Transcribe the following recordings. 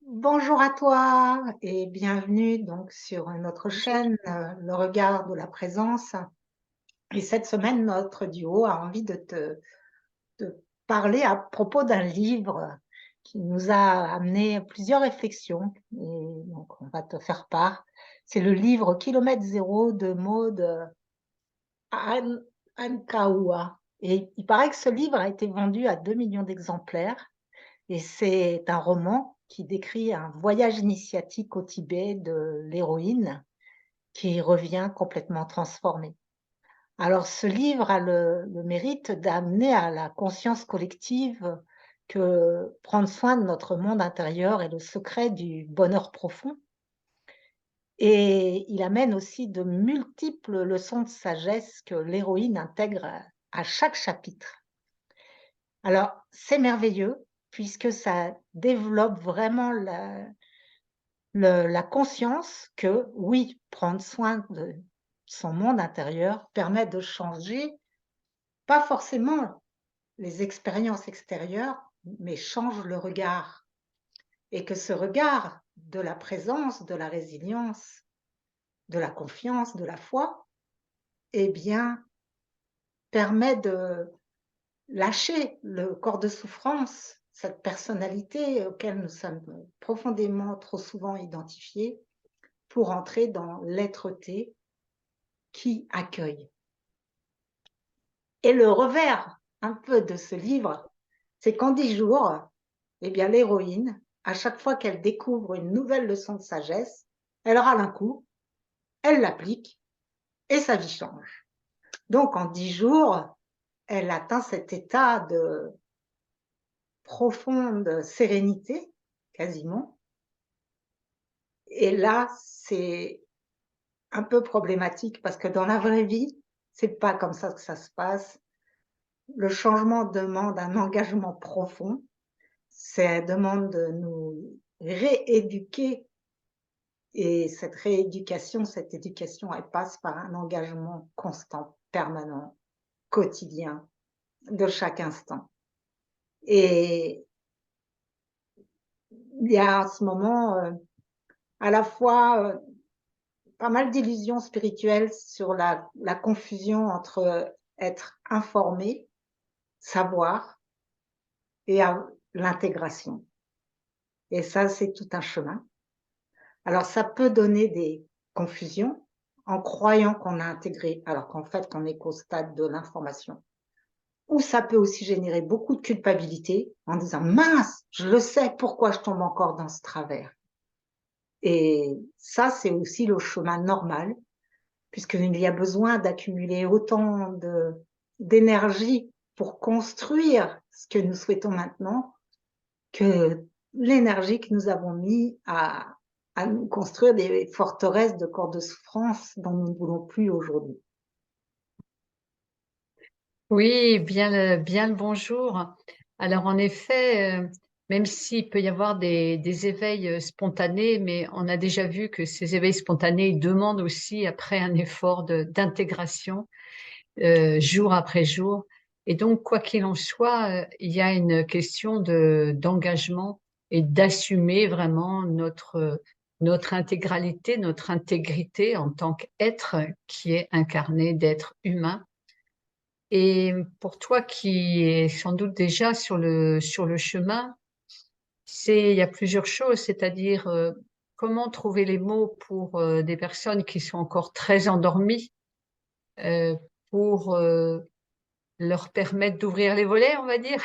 Bonjour à toi et bienvenue donc sur notre Bonjour. chaîne Le regard de la présence. Et cette semaine, notre duo a envie de parler à propos d'un livre qui nous a amené plusieurs réflexions. Et donc, on va te faire part. C'est le livre Kilomètre Zéro de Maud Ankaoua. Et il paraît que ce livre a été vendu à 2 millions d'exemplaires. Et c'est un roman qui décrit un voyage initiatique au Tibet de l'héroïne qui revient complètement transformée. Alors ce livre a le mérite d'amener à la conscience collective que prendre soin de notre monde intérieur est le secret du bonheur profond, et il amène aussi de multiples leçons de sagesse que l'héroïne intègre à chaque chapitre. Alors c'est merveilleux puisque ça développe vraiment la conscience que oui, prendre soin de son monde intérieur permet de changer, pas forcément les expériences extérieures, mais change le regard. Et que ce regard de la présence, de la résilience, de la confiance, de la foi, eh bien, permet de lâcher le corps de souffrance, cette personnalité auquel nous sommes profondément trop souvent identifiés, pour entrer dans l'être-té qui accueille. Et le revers un peu de ce livre, c'est qu'en 10 jours, eh bien, l'héroïne, à chaque fois qu'elle découvre une nouvelle leçon de sagesse, elle râle un coup, elle l'applique et sa vie change. Donc, en 10 jours, elle atteint cet état de profonde sérénité, quasiment. Et là, c'est un peu problématique parce que dans la vraie vie, c'est pas comme ça que ça se passe. Le changement demande un engagement profond. Ça demande de nous rééduquer, et cette rééducation, cette éducation, elle passe par un engagement constant, permanent, quotidien, de chaque instant. Et il y a en ce moment, à la fois, pas mal d'illusions spirituelles sur la confusion entre être informé, savoir et l'intégration. Et ça, c'est tout un chemin. Alors ça peut donner des confusions en croyant qu'on a intégré, alors qu'en fait, on est qu'au stade de l'information. Ou ça peut aussi générer beaucoup de culpabilité en disant: «Mince, je le sais, pourquoi je tombe encore dans ce travers?» Et ça, c'est aussi le chemin normal, puisqu'il y a besoin d'accumuler autant d'énergie pour construire ce que nous souhaitons maintenant, que l'énergie que nous avons mis à nous construire des forteresses de corps de souffrance dont nous ne voulons plus aujourd'hui. Oui, bien le bonjour. Alors en effet, même s'il peut y avoir des éveils spontanés, mais on a déjà vu que ces éveils spontanés ils demandent aussi après un effort d'intégration jour après jour. Et donc, quoi qu'il en soit, il y a une question d'engagement et d'assumer vraiment notre intégralité, notre intégrité en tant qu'être qui est incarné, d'être humain. Et pour toi qui es sans doute déjà sur le chemin, il y a plusieurs choses, c'est-à-dire comment trouver les mots pour des personnes qui sont encore très endormies, euh, pour leur permettre d'ouvrir les volets, on va dire.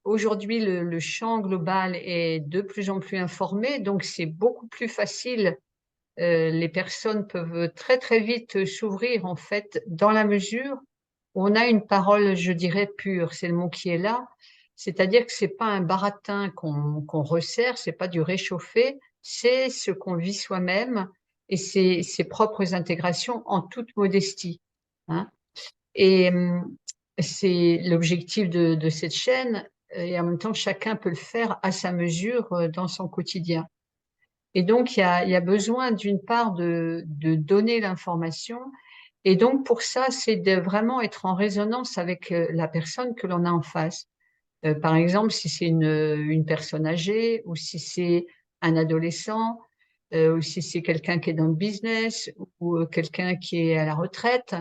Aujourd'hui, le champ global est de plus en plus informé, donc c'est beaucoup plus facile. Les personnes peuvent très très vite s'ouvrir en fait dans la mesure où on a une parole, je dirais, pure. C'est le mot qui est là. C'est-à-dire que c'est pas un baratin qu'on resserre, c'est pas du réchauffé, c'est ce qu'on vit soi-même et ses propres intégrations en toute modestie, hein. Et c'est l'objectif de cette chaîne. Et en même temps, chacun peut le faire à sa mesure dans son quotidien. Et donc, il y a besoin d'une part de donner l'information. Et donc, pour ça, c'est de vraiment être en résonance avec la personne que l'on a en face. Par exemple, si c'est une personne âgée ou si c'est un adolescent ou si c'est quelqu'un qui est dans le business ou quelqu'un qui est à la retraite,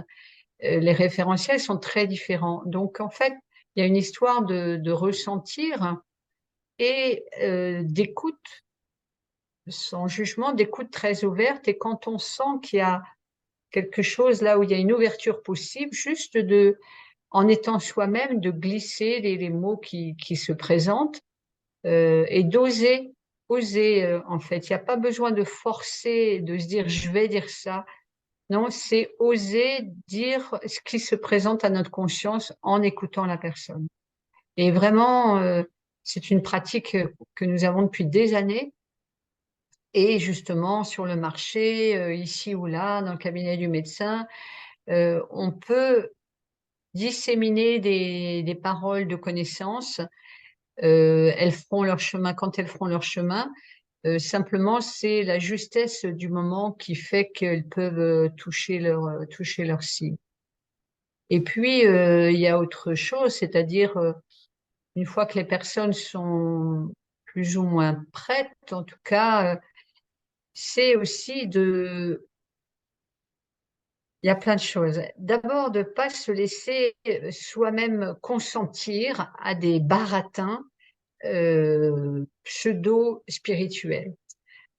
les référentiels sont très différents. Donc, en fait, il y a une histoire de ressentir et d'écoute, sans jugement, d'écoute très ouverte. Et quand on sent qu'il y a quelque chose là où il y a une ouverture possible, juste en étant soi-même, de glisser les mots qui se présentent et oser en fait. Il n'y a pas besoin de forcer, de se dire je vais dire ça. Non, c'est oser dire ce qui se présente à notre conscience en écoutant la personne. Et vraiment, c'est une pratique que nous avons depuis des années. Et justement, sur le marché, ici ou là, dans le cabinet du médecin, on peut disséminer des paroles de connaissance. Elles feront leur chemin quand elles feront leur chemin. Simplement, c'est la justesse du moment qui fait qu'elles peuvent toucher leur cible. Et puis, il y a autre chose, c'est-à-dire, une fois que les personnes sont plus ou moins prêtes, en tout cas, c'est aussi il y a plein de choses. D'abord, de ne pas se laisser soi-même consentir à des baratins pseudo-spirituels.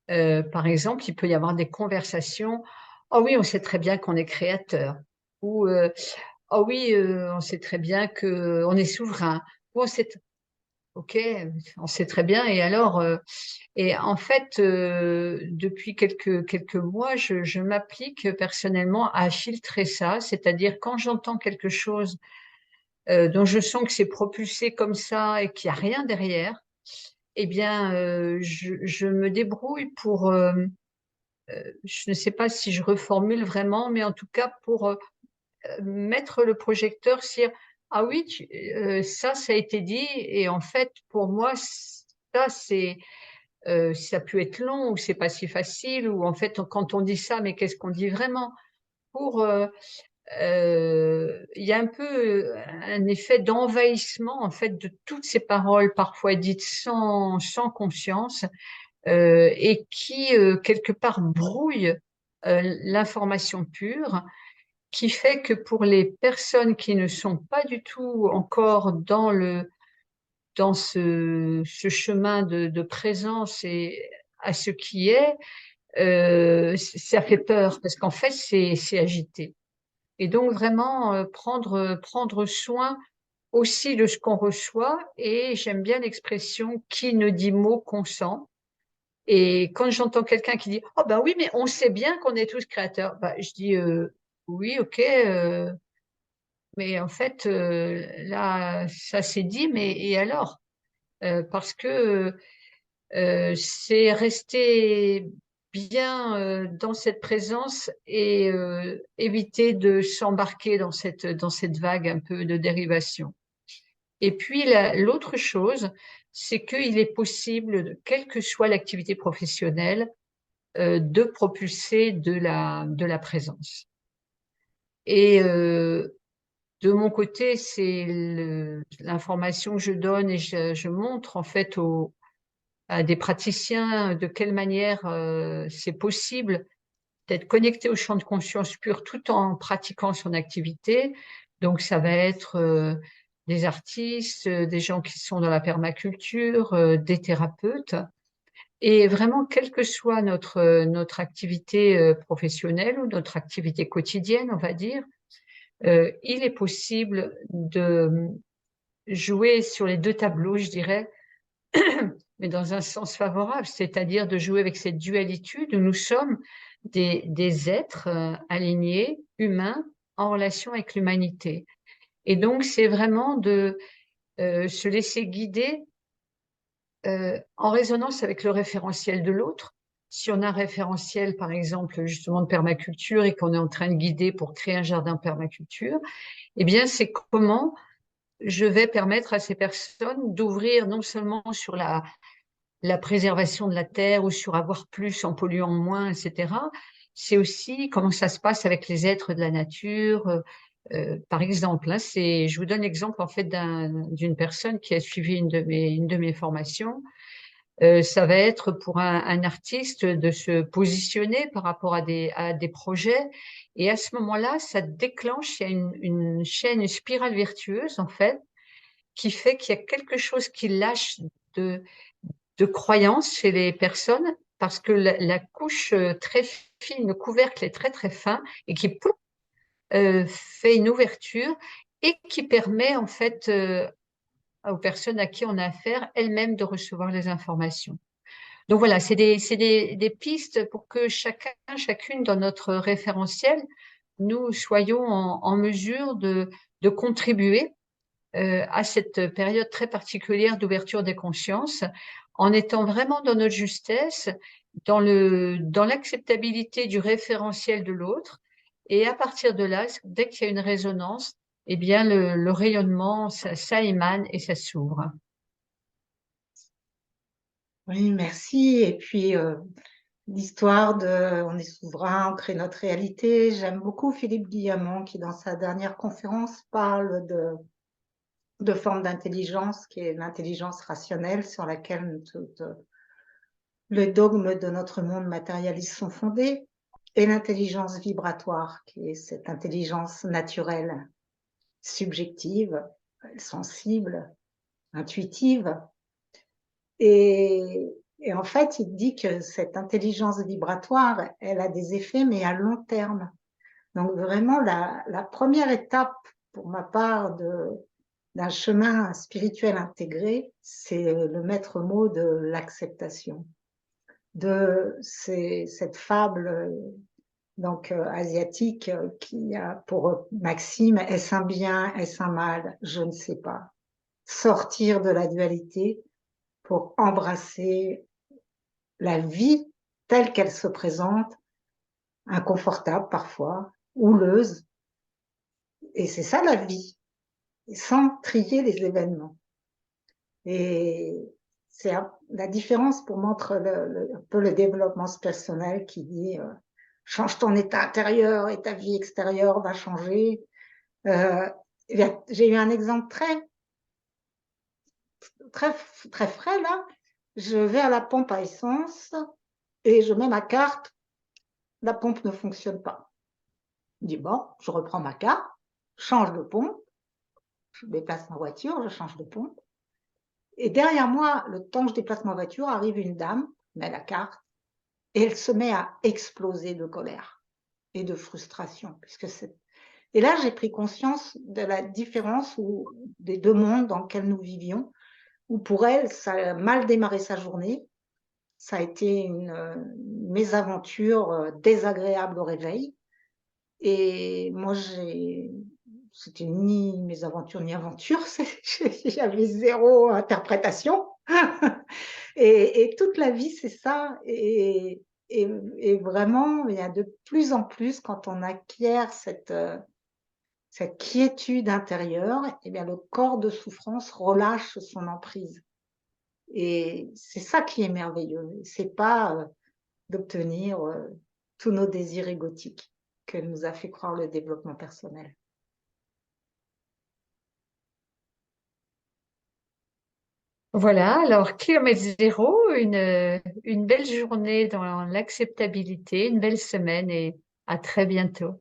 Par exemple, il peut y avoir des conversations. Oh oui, on sait très bien qu'on est créateur. Ou oh oui, on sait très bien que on est souverain. Ou ok, on sait très bien. Et alors, et en fait, depuis quelques mois, je m'applique personnellement à filtrer ça. C'est-à-dire quand j'entends quelque chose dont je sens que c'est propulsé comme ça et qu'il n'y a rien derrière, eh bien, je me débrouille pour je ne sais pas si je reformule vraiment, mais en tout cas pour mettre le projecteur sur ah oui, ça a été dit et en fait pour moi ça c'est ça peut être long ou c'est pas si facile ou en fait quand on dit ça mais qu'est-ce qu'on dit vraiment pour il y a un peu un effet d'envahissement en fait de toutes ces paroles parfois dites sans conscience et qui, quelque part, brouille l'information pure, qui fait que pour les personnes qui ne sont pas du tout encore dans ce chemin de présence et à ce qui est, ça fait peur parce qu'en fait, c'est agité. Et donc, vraiment, prendre soin aussi de ce qu'on reçoit. Et j'aime bien l'expression qui ne dit mot consent. Et quand j'entends quelqu'un qui dit oh ben oui mais on sait bien qu'on est tous créateurs, bah, je dis oui ok mais en fait là ça c'est dit mais et alors. Parce que c'est rester bien dans cette présence et éviter de s'embarquer dans cette vague un peu de dérivation. Et puis l'autre chose, c'est qu'il est possible, quelle que soit l'activité professionnelle, de propulser de la présence. Et de mon côté, c'est l'information que je donne et je montre en fait à des praticiens de quelle manière c'est possible d'être connecté au champ de conscience pur tout en pratiquant son activité. Donc ça va être des artistes, des gens qui sont dans la permaculture, des thérapeutes. Et vraiment, quelle que soit notre activité professionnelle ou notre activité quotidienne, on va dire, il est possible de jouer sur les deux tableaux, je dirais, mais dans un sens favorable, c'est-à-dire de jouer avec cette dualité où nous sommes des êtres alignés, humains, en relation avec l'humanité. Et donc, c'est vraiment de se laisser guider en résonance avec le référentiel de l'autre. Si on a un référentiel, par exemple, justement de permaculture et qu'on est en train de guider pour créer un jardin permaculture, eh bien, c'est comment je vais permettre à ces personnes d'ouvrir non seulement sur la préservation de la terre ou sur avoir plus en polluant moins, etc. C'est aussi comment ça se passe avec les êtres de la nature, Par exemple, hein, je vous donne l'exemple en fait d'une personne qui a suivi une de mes formations. Ça va être pour un artiste de se positionner par rapport à des projets. Et à ce moment-là, ça déclenche, il y a une chaîne, une spirale vertueuse, en fait, qui fait qu'il y a quelque chose qui lâche de, de croyance chez les personnes parce que la couche très fine, le couvercle est très, très fin et qui fait une ouverture et qui permet, en fait, aux personnes à qui on a affaire elles-mêmes de recevoir les informations. Donc voilà, des pistes pour que chacun, chacune dans notre référentiel, nous soyons en mesure de contribuer à cette période très particulière d'ouverture des consciences, en étant vraiment dans notre justesse, dans l'acceptabilité du référentiel de l'autre. Et à partir de là, dès qu'il y a une résonance, eh bien le rayonnement, ça émane et ça s'ouvre. Oui, merci. Et puis, l'histoire de on est souverain, on crée notre réalité. J'aime beaucoup Philippe Guillamont qui, dans sa dernière conférence, parle de formes d'intelligence, qui est l'intelligence rationnelle sur laquelle le dogme de notre monde matérialiste sont fondés, et l'intelligence vibratoire, qui est cette intelligence naturelle, subjective, sensible, intuitive. Et, et en fait, il dit que cette intelligence vibratoire, elle a des effets, mais à long terme. Donc vraiment, la première étape, pour ma part, d'un chemin spirituel intégré, c'est le maître mot de l'acceptation. Cette fable donc asiatique qui a pour maxime: est-ce un bien, est-ce un mal, je ne sais pas. Sortir de la dualité pour embrasser la vie telle qu'elle se présente, inconfortable parfois, houleuse, et c'est ça la vie, sans trier les événements. Et c'est la différence pour moi entre un peu le développement personnel qui dit change ton état intérieur et ta vie extérieure va changer. Euh, j'ai eu un exemple très, très frais là. Je vais à la pompe à essence et je mets ma carte, la pompe ne fonctionne pas. Je dis bon, je reprends ma carte, change de pompe, je déplace ma voiture, je change de pompe. Et derrière moi, le temps que je déplace ma voiture, arrive une dame, met la carte, et elle se met à exploser de colère et de frustration. Et là, j'ai pris conscience de la différence des deux mondes dans lesquels nous vivions, où pour elle, ça a mal démarré sa journée, ça a été une mésaventure désagréable au réveil. Et moi, c'était ni mésaventure ni aventure, j'avais zéro interprétation. Et toute la vie, c'est ça. Et vraiment, il y a de plus en plus, quand on acquiert cette quiétude intérieure, eh bien, le corps de souffrance relâche son emprise. Et c'est ça qui est merveilleux. C'est pas d'obtenir tous nos désirs égotiques que nous a fait croire le développement personnel. Voilà, alors kilomètre zéro, une belle journée dans l'acceptabilité, une belle semaine et à très bientôt.